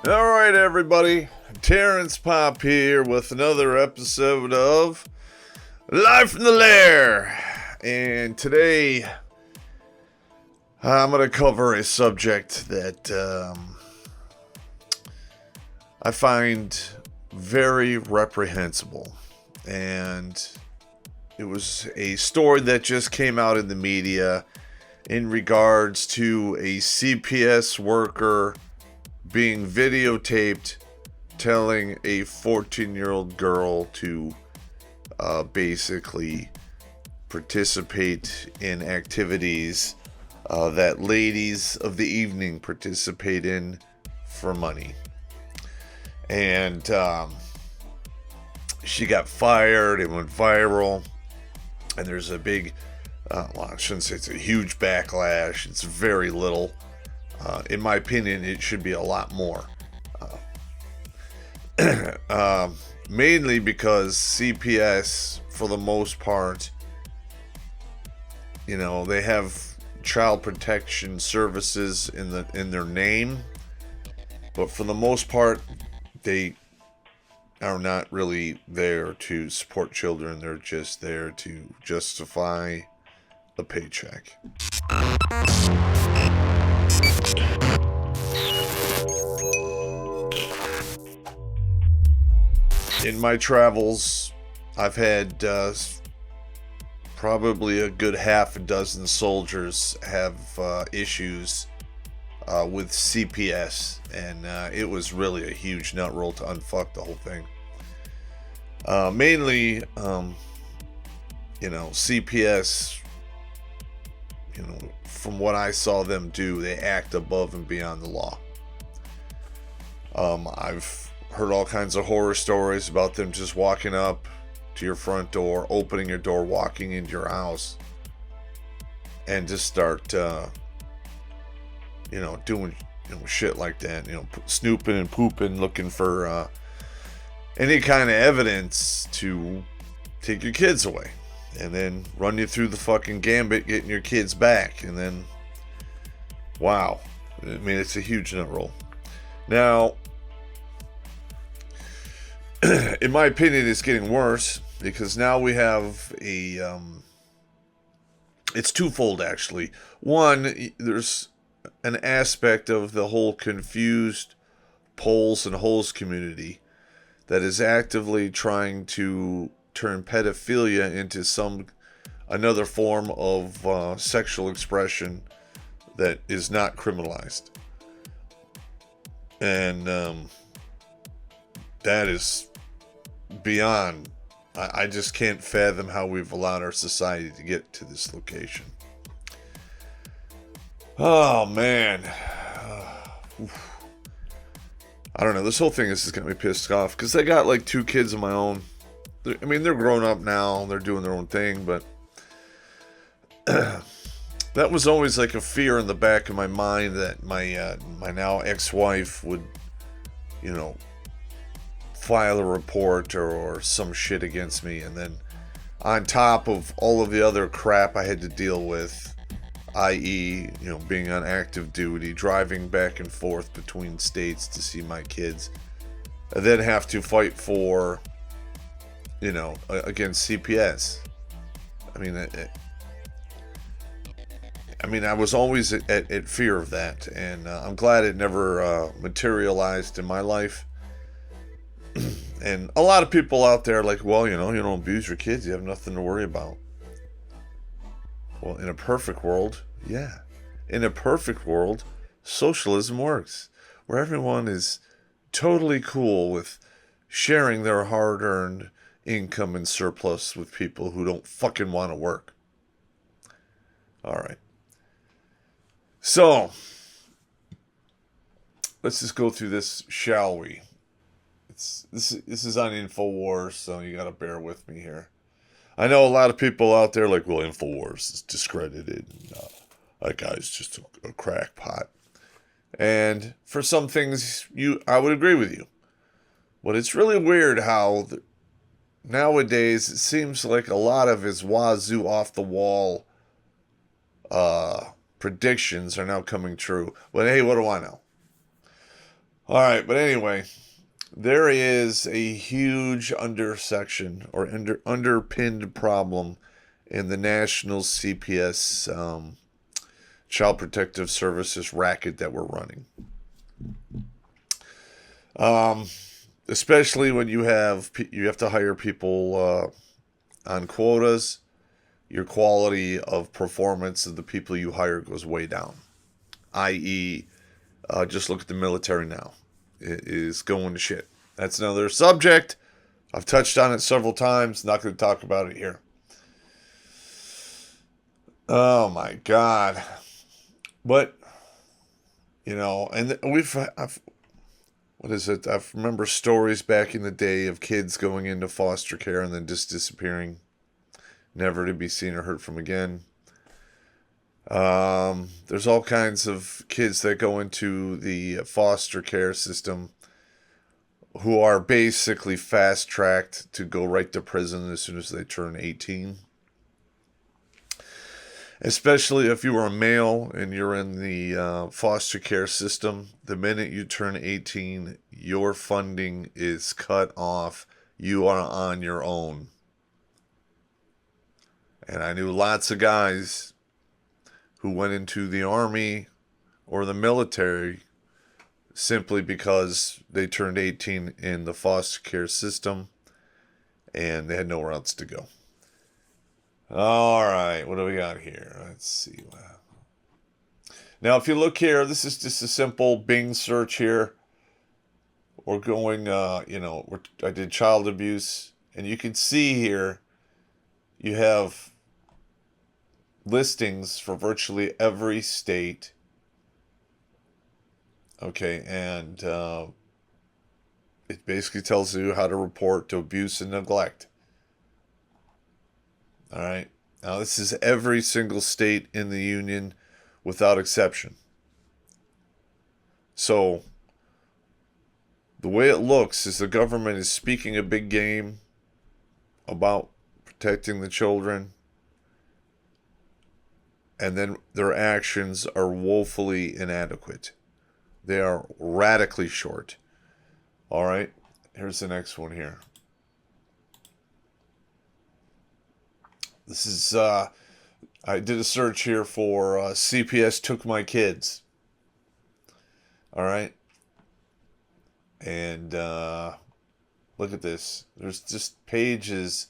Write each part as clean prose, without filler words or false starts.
All right, everybody. Terrence Popp here with another episode of Live from the Lair. And today, I'm going to cover a subject that I find very reprehensible. And it was a story that just came out in the media in regards to a CPS worker being videotaped telling a 14-year-old girl to basically participate in activities that ladies of the evening participate in for money. And she got fired. It went viral. And there's a big, well, I shouldn't say it's a huge backlash. It's very little. In my opinion, it should be a lot more. Mainly because CPS, for the most part, you know, they have child protection services in their name, but for the most part, they are not really there to support children. They're just there to justify a paycheck. In my travels, I've had probably a good half a dozen soldiers have issues with CPS, and it was really a huge nut roll to unfuck the whole thing. Mainly, you know, CPS, you know, from what I saw them do, they act above and beyond the law. I've heard all kinds of horror stories about them just walking up to your front door, opening your door, walking into your house, and just start, you know, doing, you know, shit like that. You know, snooping and pooping, looking for any kind of evidence to take your kids away, and then run you through the fucking gambit, getting your kids back, and then, wow, I mean, it's a huge nut roll. Now, in my opinion, it's getting worse because now we have a, it's twofold actually. One, there's an aspect of the whole confused poles and holes community that is actively trying to turn pedophilia into another form of sexual expression that is not criminalized. And that is beyond. I just can't fathom how we've allowed our society to get to this location. Oh man, I don't know. This whole thing is just gonna be pissed off because I got like 2 kids of my own. I mean, they're grown up now. They're doing their own thing, but that was always like a fear in the back of my mind that my now ex-wife would, you know, file a report or some shit against me, and then on top of all of the other crap I had to deal with, i.e., you know, being on active duty, driving back and forth between states to see my kids, I then have to fight for, you know, against CPS. I mean, I was always at fear of that, and I'm glad it never materialized in my life. And a lot of people out there are like, well, you know, you don't abuse your kids, you have nothing to worry about. Well, in a perfect world, yeah. In a perfect world, socialism works, where everyone is totally cool with sharing their hard-earned income and surplus with people who don't fucking want to work. All right. So, let's just go through this, shall we? This is on InfoWars, so you gotta bear with me here. I know a lot of people out there like, well, InfoWars is discredited. And, that guy's just a crackpot. And for some things, I would agree with you. But it's really weird how nowadays it seems like a lot of his wazoo off the wall predictions are now coming true. But hey, what do I know? All right, but anyway, there is a huge undersection or underpinned problem in the national CPS Child Protective Services racket that we're running. Um, Especially when you have to hire people on quotas, your quality of performance of the people you hire goes way down. I.e., just look at the military now. It is going to shit. That's another subject. I've touched on it several times. Not going to talk about it here. Oh my God. But, and what is it? I remember stories back in the day of kids going into foster care and then just disappearing, never to be seen or heard from again. There's all kinds of kids that go into the foster care system who are basically fast tracked to go right to prison as soon as they turn 18. Especially if you are a male and you're in the foster care system, the minute you turn 18, your funding is cut off. You are on your own. And I knew lots of guys who went into the army or the military simply because they turned 18 in the foster care system and they had nowhere else to go. All right, what do we got here? Let's see. Now, if you look here, this is just a simple Bing search here. We're going, I did child abuse, and you can see here you have listings for virtually every state. Okay, and it basically tells you how to report to abuse and neglect. All right. Now, this is every single state in the union without exception. So, the way it looks is the government is speaking a big game about protecting the children, and then their actions are woefully inadequate. They are radically short. All right. Here's the next one here. This is, I did a search here for CPS took my kids. All right. And look at this. There's just pages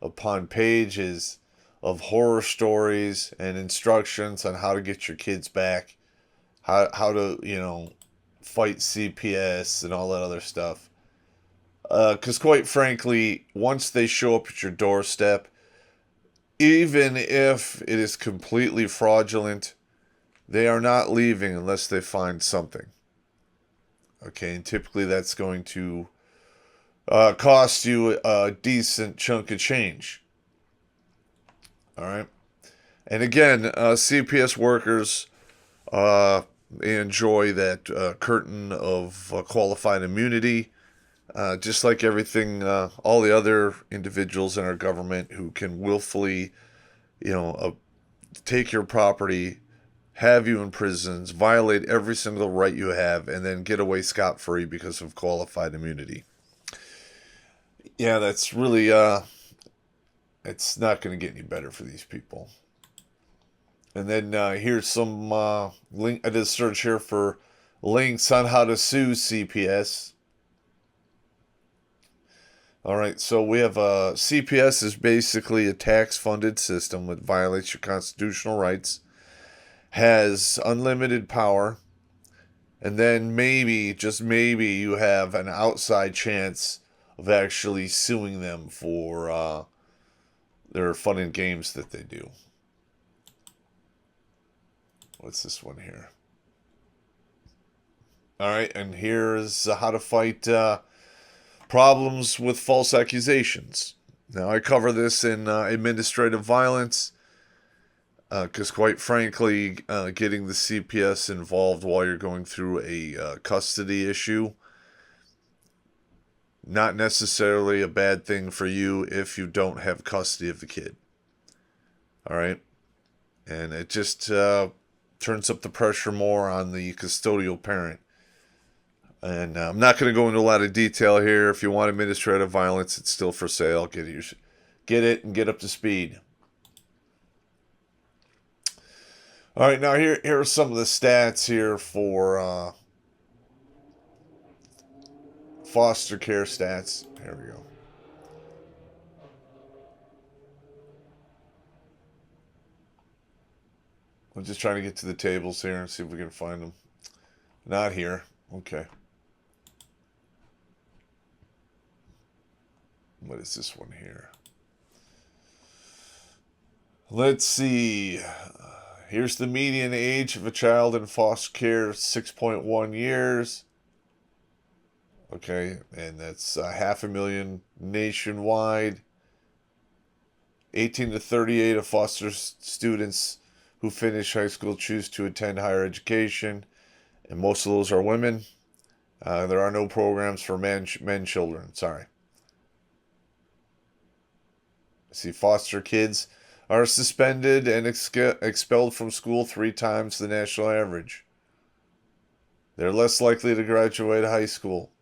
upon pages of horror stories and instructions on how to get your kids back, how to, fight CPS and all that other stuff. Because quite frankly, once they show up at your doorstep, even if it is completely fraudulent, they are not leaving unless they find something. Okay, and typically that's going to cost you a decent chunk of change. All right. And again, CPS workers, they enjoy that curtain of qualified immunity. Just like everything, all the other individuals in our government who can willfully, take your property, have you in prisons, violate every single right you have, and then get away scot-free because of qualified immunity. Yeah, that's really, it's not going to get any better for these people. And then here's some link. I did a search here for links on how to sue CPS. All right, so we have CPS is basically a tax-funded system that violates your constitutional rights, has unlimited power, and then maybe, just maybe, you have an outside chance of actually suing them for their fun and games that they do. What's this one here? All right, and here's how to fight problems with false accusations. Now, I cover this in administrative violence because, quite frankly, getting the CPS involved while you're going through a custody issue, not necessarily a bad thing for you if you don't have custody of the kid. All right? And it just turns up the pressure more on the custodial parent. And I'm not going to go into a lot of detail here. If you want administrative violence, it's still for sale. Get it and get up to speed. All right, now here are some of the stats here for foster care stats. Here we go. I'm just trying to get to the tables here and see if we can find them. Not here. Okay. What is this one here? Let's see. Here's the median age of a child in foster care, 6.1 years. Okay, and that's 500,000 nationwide. 18 to 38 of foster students who finish high school choose to attend higher education, and most of those are women. There are no programs for men children. Sorry. See, foster kids are suspended and expelled from school 3 times the national average. They're less likely to graduate high school.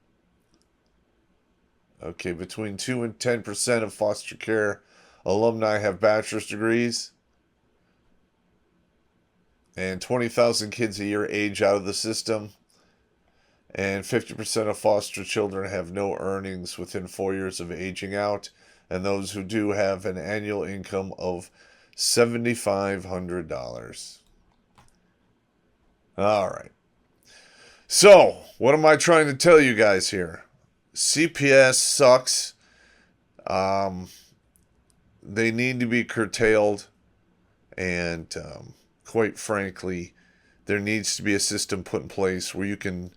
Okay, between 2 and 10% of foster care alumni have bachelor's degrees. And 20,000 kids a year age out of the system. And 50% of foster children have no earnings within 4 years of aging out. And those who do have an annual income of $7,500. All right. So, what am I trying to tell you guys here? CPS sucks. They need to be curtailed. And quite frankly, there needs to be a system put in place where you can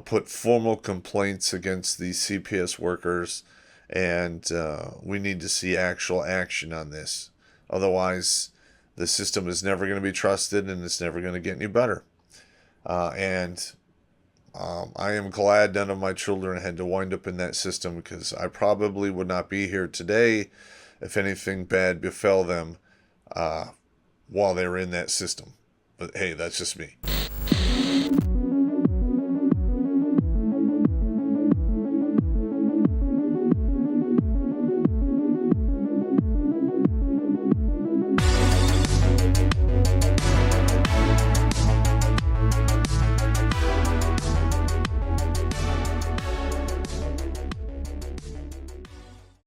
put formal complaints against these CPS workers. And we need to see actual action on this. Otherwise, the system is never going to be trusted and it's never going to get any better. I am glad none of my children had to wind up in that system, because I probably would not be here today if anything bad befell them while they were in that system. But hey, that's just me.